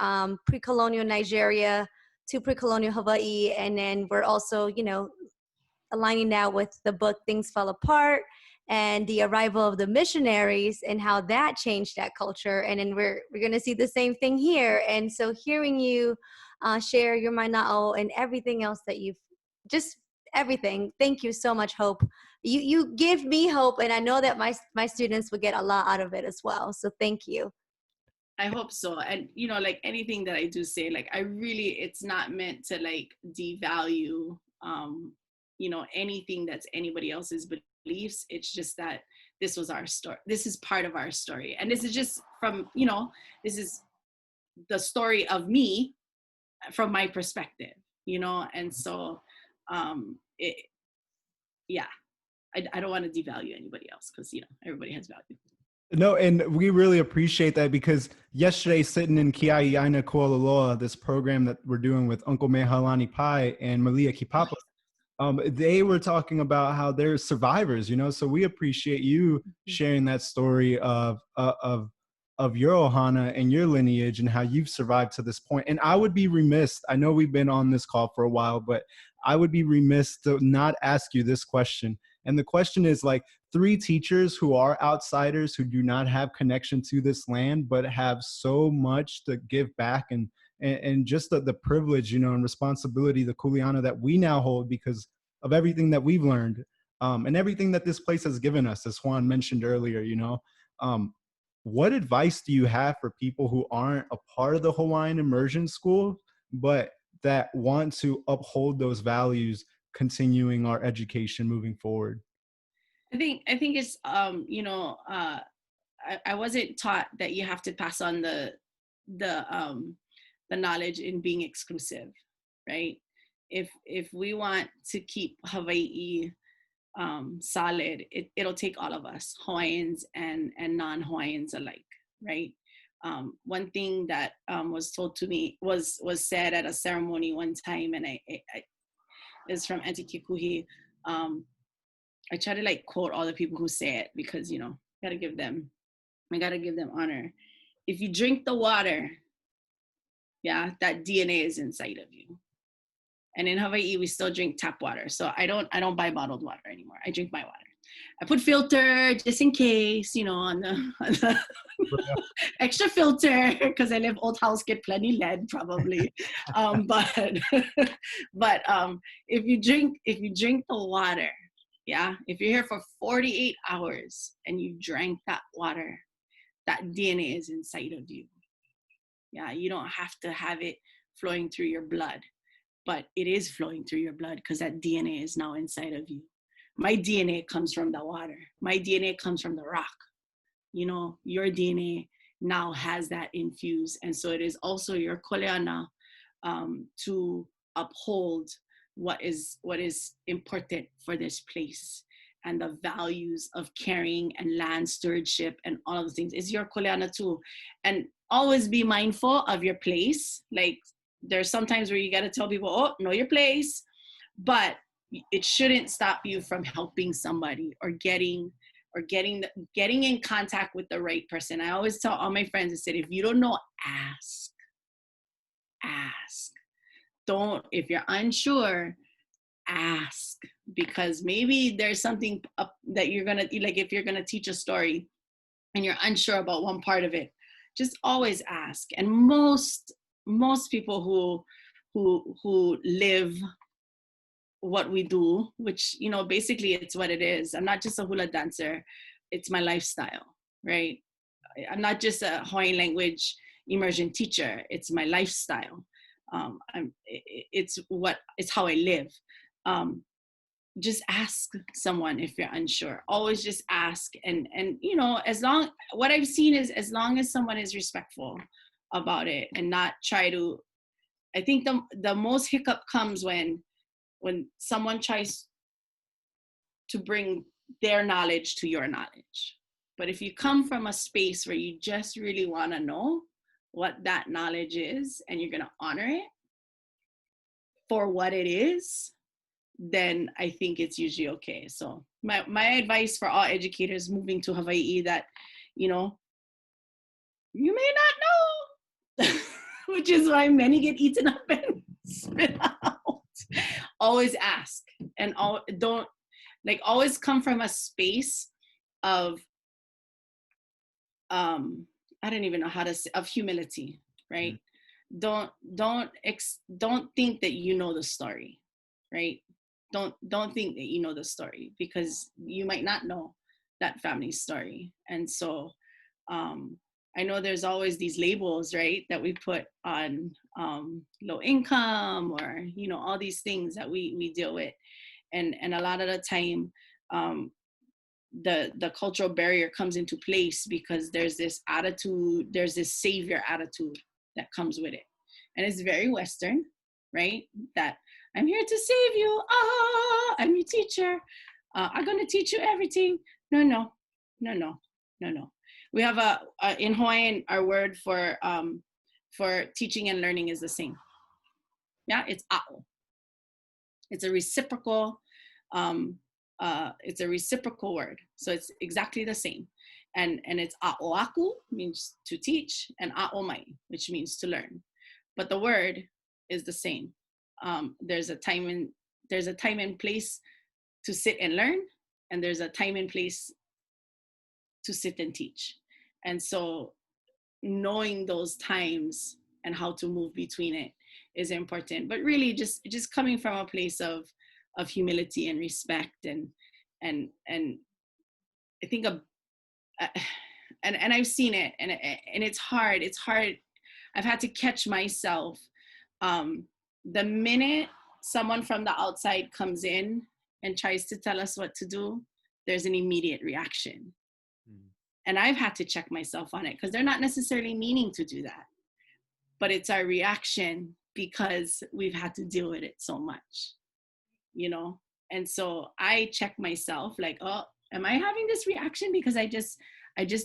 pre-colonial Nigeria to pre-colonial Hawaii. And then we're also, aligning now with the book Things Fell Apart and the arrival of the missionaries and how that changed that culture. And then we're going to see the same thing here. And so hearing you share your maina'o and everything else that you've just everything. Thank you so much, Hope. You give me hope, and I know that my students will get a lot out of it as well. So thank you. I hope so. And, like anything that I do say, like, it's not meant to like devalue, anything that's anybody else's beliefs. It's just that this was our story. This is part of our story. And this is just from, this is the story of me from my perspective, and so, I don't want to devalue anybody else because, everybody has value. No, and we really appreciate that, because yesterday, sitting in Kiai'aina Kualoa, this program that we're doing with Uncle Mehalani Pai and Malia Kipapa, they were talking about how they're survivors, so we appreciate you sharing that story of your ohana and your lineage and how you've survived to this point. And I would be remiss, I know we've been on this call for a while, but I would be remiss to not ask you this question. And the question is, like, 3 teachers who are outsiders, who do not have connection to this land, but have so much to give back, and just the privilege, and responsibility, the kuleana that we now hold because of everything that we've learned, and everything that this place has given us, as Juan mentioned earlier. What advice do you have for people who aren't a part of the Hawaiian immersion school, but that want to uphold those values, continuing our education moving forward? I think it's I wasn't taught that you have to pass on the knowledge in being exclusive, right? If we want to keep Hawaii solid, it'll take all of us, Hawaiians and non-Hawaiians alike, right? One thing that was told to me was said at a ceremony one time, and I is from Auntie Kikuhi. I try to like quote all the people who say it because, I gotta give them honor. If you drink the water, that DNA is inside of you. And in Hawaii, we still drink tap water. So I don't buy bottled water anymore. I drink my water. I put filter just in case, on the extra filter, because I live old house, get plenty lead probably. But if you drink the water, if you're here for 48 hours and you drank that water, that DNA is inside of you. You don't have to have it flowing through your blood, but it is flowing through your blood because that DNA is now inside of you. My DNA comes from the water. My DNA comes from the rock. Your DNA now has that infused. And so it is also your koleana to uphold what is important for this place, and the values of caring and land stewardship and all of the things is your koleana too. And always be mindful of your place. Like, there's sometimes where you got to tell people, oh, know your place, but it shouldn't stop you from helping somebody or getting in contact with the right person. I always tell all my friends, I said, if you don't know, ask. Don't, if you're unsure, ask, because maybe there's something that you're gonna, like, if you're gonna teach a story and you're unsure about one part of it, just always ask. And most people who live what we do, which, basically it's what it is. I'm not just a hula dancer, it's my lifestyle, right? I'm not just a Hawaiian language immersion teacher, it's my lifestyle. It's how I live. Just ask someone if you're unsure. Always just ask. And what I've seen is, as long as someone is respectful about it and not try to, I think the most hiccup comes when someone tries to bring their knowledge to your knowledge. But if you come from a space where you just really want to know what that knowledge is and you're going to honor it for what it is, then I think it's usually okay. So my advice for all educators moving to Hawaii, that, you may not know, which is why many get eaten up and spit out. Always ask, and don't, like, always come from a space of I don't even know how to say, of humility, right? Don't think that you know the story, right? Don't think that you know the story, because you might not know that family's story. And so I know there's always these labels, right, that we put on low income, or, you know, all these things that we deal with. And a lot of the time, the cultural barrier comes into place because there's this attitude, there's this savior attitude that comes with it. And it's very Western, right? That I'm here to save you. I'm your teacher. I'm going to teach you everything. No. We have in Hawaiian, our word for teaching and learning is the same. Yeah, it's a'o. It's a reciprocal word. So it's exactly the same. And it's a'oaku, means to teach, and a'omai, which means to learn. But the word is the same. There's a time and place to sit and learn, and there's a time and place to sit and teach. And so knowing those times and how to move between it is important. But really just coming from a place of humility and respect, and I think and I've seen it, and it's hard. I've had to catch myself. The minute someone from the outside comes in and tries to tell us what to do, there's an immediate reaction. And I've had to check myself on it, because they're not necessarily meaning to do that, but it's our reaction because we've had to deal with it so much, you know? And so I check myself, like, oh, am I having this reaction because I just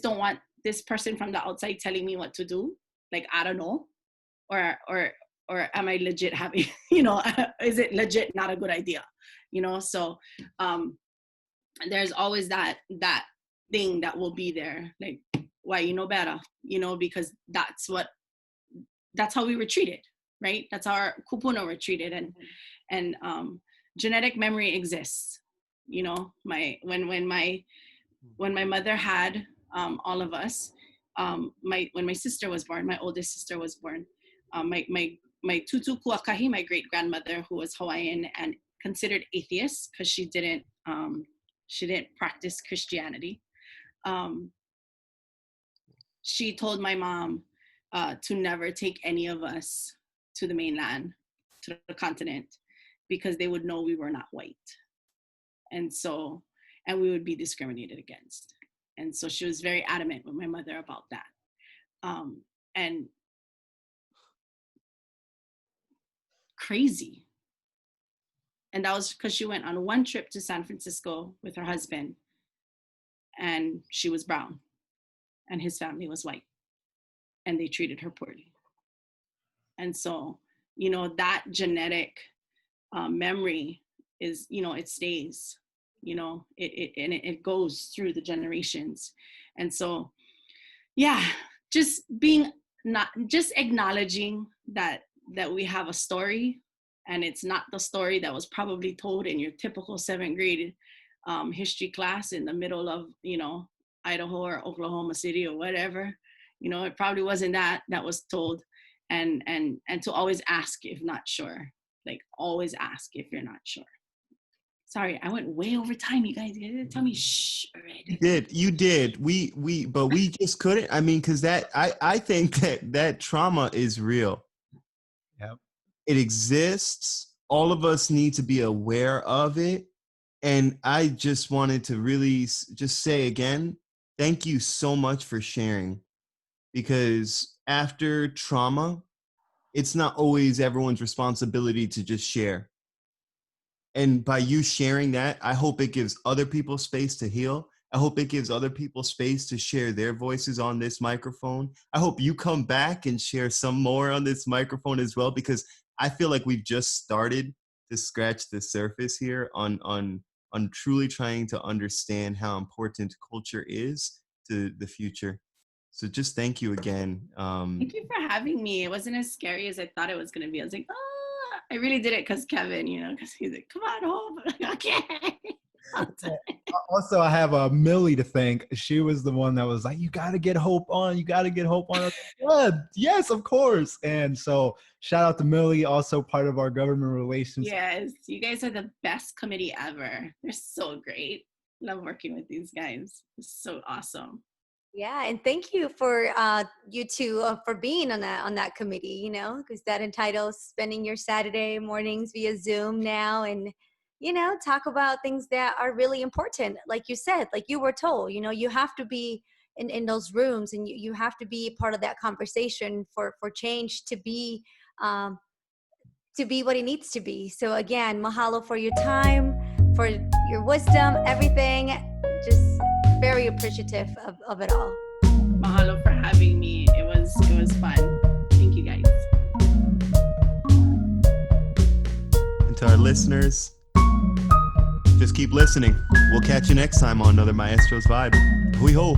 don't want this person from the outside telling me what to do? Like, I don't know. Or am I legit having, you know, is it legit not a good idea? You know, so there's always that thing that will be there, like, why you know better, you know, because that's how we were treated, right? That's how our kupuna were treated. And genetic memory exists, you know. When my mother had all of us, when my sister was born, my oldest sister was born, my tutu kuakahi, my great grandmother, who was Hawaiian and considered atheist because she didn't practice Christianity, she told my mom to never take any of us to the mainland, to the continent, because they would know we were not white. And we would be discriminated against. And so she was very adamant with my mother about that. And crazy. And that was because she went on one trip to San Francisco with her husband, and she was brown, and his family was white, and they treated her poorly. And so, you know, that genetic memory is, you know, it stays, you know, it goes through the generations. And so, yeah, just acknowledging that we have a story, and it's not the story that was probably told in your typical 7th grade history class in the middle of, you know, Idaho or Oklahoma City or whatever. You know, it probably wasn't that was told. And to always ask if not sure, like, always ask if you're not sure. Sorry, I went way over time, you guys. You didn't tell me shh already. You did. But we just couldn't. I mean, because I think that trauma is real. Yep. It exists. All of us need to be aware of it. And I just wanted to really just say again, thank you so much for sharing, because after trauma, it's not always everyone's responsibility to just share. And by you sharing that, I hope it gives other people space to heal. I hope it gives other people space to share their voices on this microphone. I hope you come back and share some more on this microphone as well, because I feel like we've just started to scratch the surface here on truly trying to understand how important culture is to the future. So just thank you again. Thank you for having me. It wasn't as scary as I thought it was going to be. I was like, I really did it because Kevin, because he's like, come on home. Okay. Also, I have Millie to thank. She was the one that was like, you got to get Hope on. You got to get Hope on. I was like, yeah, yes, of course. And so shout out to Millie, also part of our government relations. Yes, you guys are the best committee ever. They're so great. Love working with these guys. It's so awesome. Yeah, and thank you for you two for being on that committee. Because that entitles spending your Saturday mornings via Zoom now, and talk about things that are really important. Like you said, like you were told, you have to be in those rooms, and you have to be part of that conversation for change to be what it needs to be. So again, mahalo for your time, for your wisdom, everything. Just very appreciative of it all. Mahalo for having me. It was fun. Thank you guys. And to our listeners, just keep listening. We'll catch you next time on another Maestros Vibe. Hui ho.